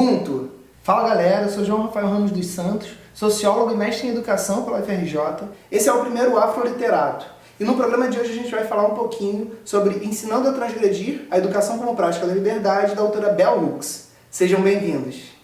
Ubuntu! Fala galera, eu sou João Rafael Ramos dos Santos, sociólogo e mestre em educação pela UFRJ. Esse é o primeiro Afroliterato. E no programa de hoje a gente vai falar um pouquinho sobre Ensinando a Transgredir, a Educação como Prática da Liberdade, da autora Bell Hooks. Sejam bem-vindos!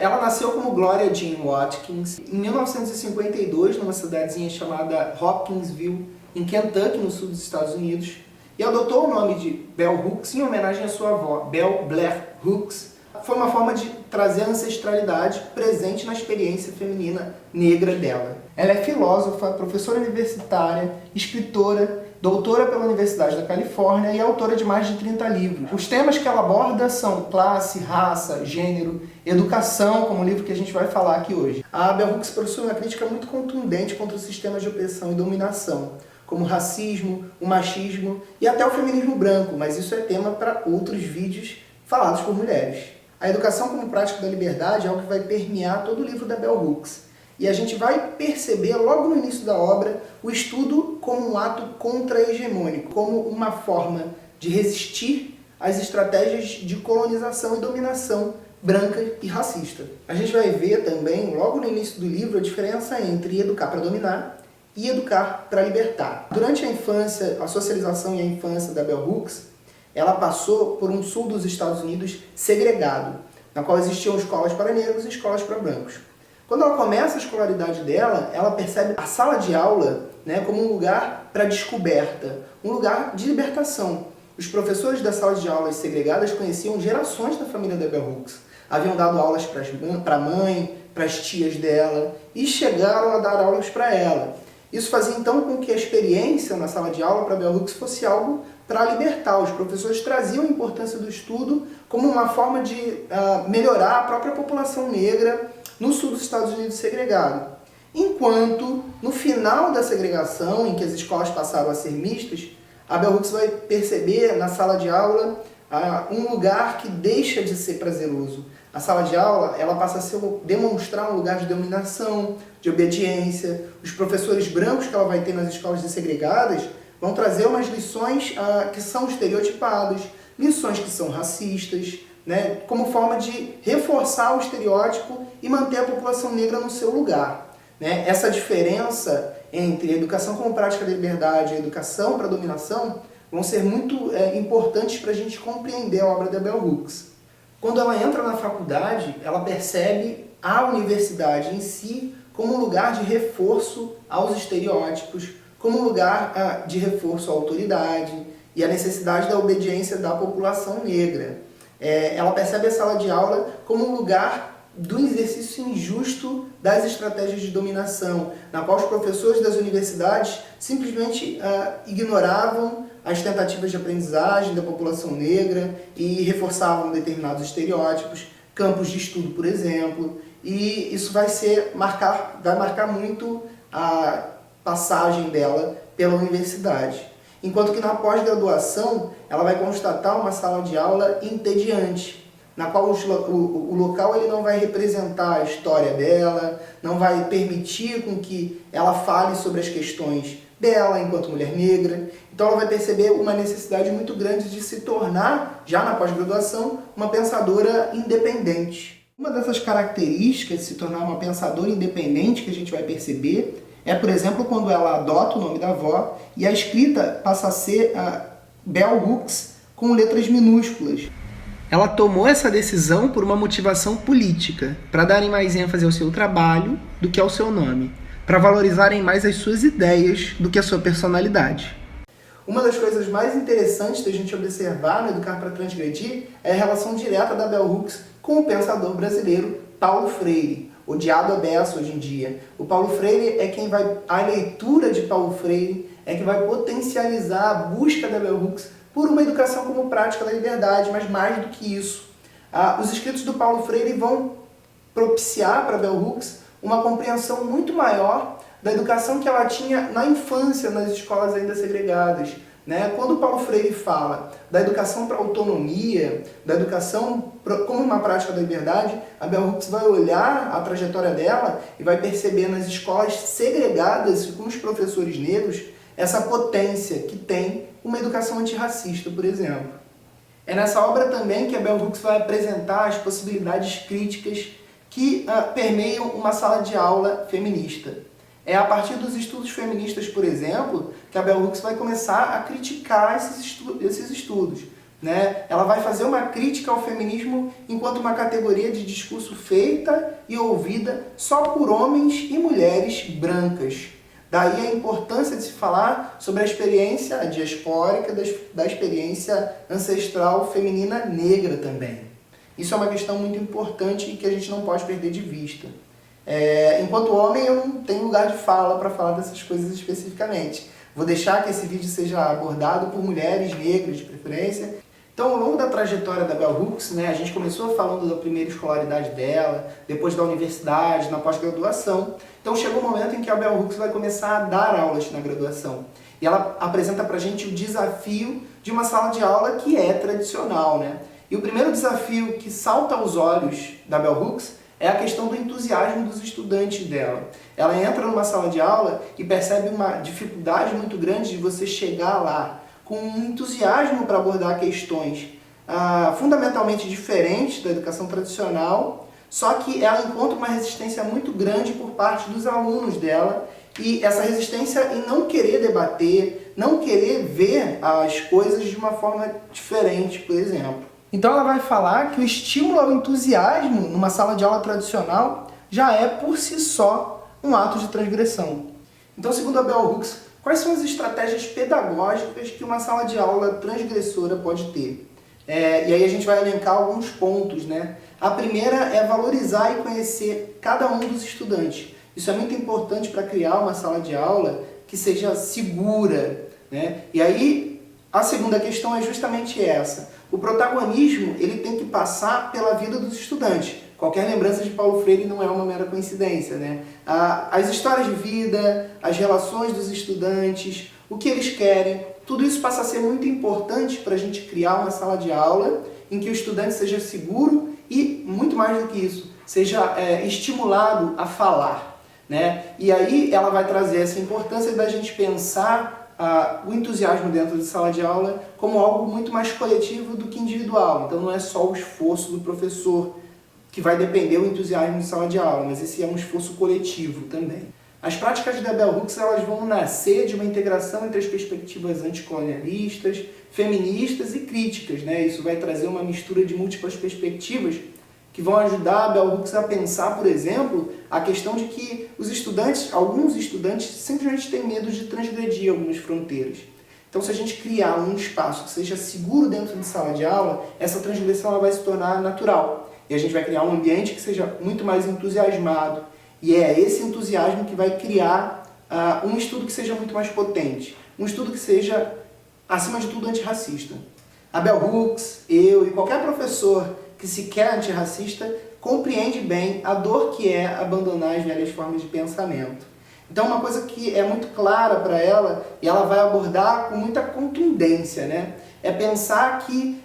Ela nasceu como Gloria Jean Watkins em 1952, numa cidadezinha chamada Hopkinsville, em Kentucky, no sul dos Estados Unidos, e adotou o nome de Bell Hooks em homenagem à sua avó, Bell Blair Hooks. Foi uma forma de trazer a ancestralidade presente na experiência feminina negra dela. Ela é filósofa, professora universitária, escritora, doutora pela Universidade da Califórnia e autora de mais de 30 livros. Os temas que ela aborda são classe, raça, gênero, educação, como o livro que a gente vai falar aqui hoje. A Bell Hooks possui uma crítica muito contundente contra os sistemas de opressão e dominação, como o racismo, o machismo e até o feminismo branco, mas isso é tema para outros vídeos falados por mulheres. A educação como prática da liberdade é algo que vai permear todo o livro da Bell Hooks. E a gente vai perceber logo no início da obra o estudo como um ato contra-hegemônico, como uma forma de resistir às estratégias de colonização e dominação branca e racista. A gente vai ver também, logo no início do livro, a diferença entre educar para dominar e educar para libertar. Durante a infância, a socialização e a infância da Bell Hooks, ela passou por um sul dos Estados Unidos segregado, na qual existiam escolas para negros e escolas para brancos. Quando ela começa a escolaridade dela, ela percebe a sala de aula, como um lugar para descoberta, um lugar de libertação. Os professores das salas de aulas segregadas conheciam gerações da família da Bell Hooks. Haviam dado aulas para a mãe, para as tias dela, e chegaram a dar aulas para ela. Isso fazia então com que a experiência na sala de aula para Bell Hooks fosse algo para libertar. Os professores traziam a importância do estudo como uma forma de melhorar a própria população negra no sul dos Estados Unidos segregado. Enquanto, no final da segregação, em que as escolas passaram a ser mistas, a Bell Hooks vai perceber na sala de aula um lugar que deixa de ser prazeroso. A sala de aula ela passa a demonstrar um lugar de dominação, de obediência. Os professores brancos que ela vai ter nas escolas segregadas vão trazer umas lições que são estereotipadas, lições que são racistas, como forma de reforçar o estereótipo e manter a população negra no seu lugar. Essa diferença entre a educação como prática da liberdade e a educação para a dominação vão ser muito importantes para a gente compreender a obra da Bell Hooks. Quando ela entra na faculdade, ela percebe a universidade em si como um lugar de reforço aos estereótipos, como um lugar de reforço à autoridade e à necessidade da obediência da população negra. Ela percebe a sala de aula como um lugar do exercício injusto das estratégias de dominação, na qual os professores das universidades simplesmente ignoravam as tentativas de aprendizagem da população negra e reforçavam determinados estereótipos, campos de estudo, por exemplo, e isso vai marcar muito a passagem dela pela universidade. Enquanto que na pós-graduação, ela vai constatar uma sala de aula entediante, na qual o local ele não vai representar a história dela, não vai permitir com que ela fale sobre as questões dela enquanto mulher negra. Então ela vai perceber uma necessidade muito grande de se tornar, já na pós-graduação, uma pensadora independente. Uma dessas características de se tornar uma pensadora independente que a gente vai perceber é, por exemplo, quando ela adota o nome da avó e a escrita passa a ser a Bell Hooks com letras minúsculas. Ela tomou essa decisão por uma motivação política, para darem mais ênfase ao seu trabalho do que ao seu nome, para valorizarem mais as suas ideias do que a sua personalidade. Uma das coisas mais interessantes da gente observar no Educar para Transgredir é a relação direta da Bell Hooks com o pensador brasileiro Paulo Freire, odiado à beça hoje em dia. O Paulo Freire é quem vai... A leitura de Paulo Freire é que vai potencializar a busca da Bell Hooks por uma educação como prática da liberdade, mas mais do que isso. Os escritos do Paulo Freire vão propiciar para Bell Hooks uma compreensão muito maior da educação que ela tinha na infância, nas escolas ainda segregadas. Quando Paulo Freire fala da educação para a autonomia, da educação como uma prática da liberdade, a Bell Hooks vai olhar a trajetória dela e vai perceber nas escolas segregadas e com os professores negros essa potência que tem uma educação antirracista, por exemplo. É nessa obra também que a Bell Hooks vai apresentar as possibilidades críticas que permeiam uma sala de aula feminista. É a partir dos estudos feministas, por exemplo, que a Bell Hooks vai começar a criticar esses estudos. Né? Ela vai fazer uma crítica ao feminismo enquanto uma categoria de discurso feita e ouvida só por homens e mulheres brancas. Daí a importância de se falar sobre a experiência diaspórica, da experiência ancestral feminina negra também. Isso é uma questão muito importante e que a gente não pode perder de vista. Enquanto homem, eu não tenho lugar de fala para falar dessas coisas especificamente. Vou deixar que esse vídeo seja abordado por mulheres negras, de preferência. Então, ao longo da trajetória da Bell Hooks, né, a gente começou falando da primeira escolaridade dela, depois da universidade, na pós-graduação. Então, chegou o momento em que a Bell Hooks vai começar a dar aulas na graduação. E ela apresenta para a gente o desafio de uma sala de aula que é tradicional, né? E o primeiro desafio que salta aos olhos da Bell Hooks é a questão do entusiasmo dos estudantes dela. Ela entra numa sala de aula e percebe uma dificuldade muito grande de você chegar lá com um entusiasmo para abordar questões fundamentalmente diferentes da educação tradicional, só que ela encontra uma resistência muito grande por parte dos alunos dela, e essa resistência em não querer debater, não querer ver as coisas de uma forma diferente, por exemplo. Então ela vai falar que o estímulo ao entusiasmo numa sala de aula tradicional já é, por si só, um ato de transgressão. Então, segundo a Bell Hooks, quais são as estratégias pedagógicas que uma sala de aula transgressora pode ter? E aí a gente vai elencar alguns pontos, né? A primeira é valorizar e conhecer cada um dos estudantes. Isso é muito importante para criar uma sala de aula que seja segura, né? E aí a segunda questão é justamente essa. O protagonismo ele tem que passar pela vida dos estudantes. Qualquer lembrança de Paulo Freire não é uma mera coincidência, né? As histórias de vida, as relações dos estudantes, o que eles querem, tudo isso passa a ser muito importante para a gente criar uma sala de aula em que o estudante seja seguro e, muito mais do que isso, seja estimulado a falar, né? E aí ela vai trazer essa importância da gente pensar o entusiasmo dentro de sala de aula como algo muito mais coletivo do que individual. Então não é só o esforço do professor que vai depender do entusiasmo de sala de aula, mas esse é um esforço coletivo também. As práticas da Bell Hooks elas vão nascer de uma integração entre as perspectivas anticolonialistas, feministas e críticas, né? Isso vai trazer uma mistura de múltiplas perspectivas que vão ajudar a Bell Hooks a pensar, por exemplo, a questão de que alguns estudantes simplesmente têm medo de transgredir algumas fronteiras. Então, se a gente criar um espaço que seja seguro dentro de sala de aula, essa transgressão ela vai se tornar natural. E a gente vai criar um ambiente que seja muito mais entusiasmado. E é esse entusiasmo que vai criar um estudo que seja muito mais potente. Um estudo que seja, acima de tudo, antirracista. A Bell Hooks, eu e qualquer professor que se quer antirracista compreende bem a dor que é abandonar as velhas formas de pensamento. Então, uma coisa que é muito clara para ela, e ela vai abordar com muita contundência, né? É pensar que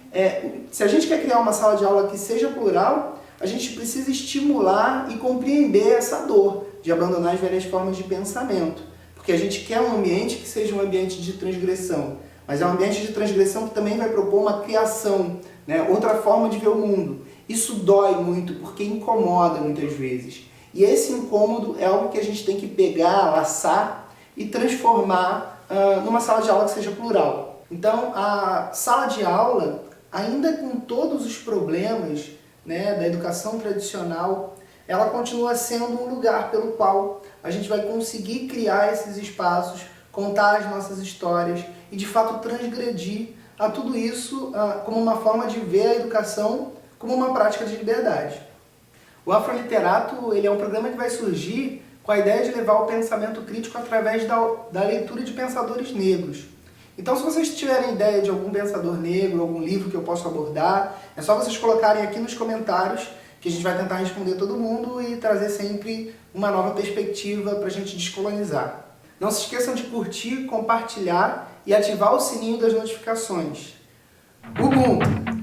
se a gente quer criar uma sala de aula que seja plural, a gente precisa estimular e compreender essa dor de abandonar as velhas formas de pensamento. Porque a gente quer um ambiente que seja um ambiente de transgressão, mas é um ambiente de transgressão que também vai propor uma criação, né? Outra forma de ver o mundo. Isso dói muito porque incomoda muitas vezes. E esse incômodo é algo que a gente tem que pegar, laçar e transformar numa sala de aula que seja plural. Então, a sala de aula, ainda com todos os problemas, né, da educação tradicional, ela continua sendo um lugar pelo qual a gente vai conseguir criar esses espaços, contar as nossas histórias e, de fato, transgredir a tudo isso como uma forma de ver a educação como uma prática de liberdade. O Afroliterato ele é um programa que vai surgir com a ideia de levar o pensamento crítico através da leitura de pensadores negros. Então, se vocês tiverem ideia de algum pensador negro, algum livro que eu possa abordar, é só vocês colocarem aqui nos comentários que a gente vai tentar responder todo mundo e trazer sempre uma nova perspectiva para a gente descolonizar. Não se esqueçam de curtir, compartilhar e ativar o sininho das notificações. Ubuntu!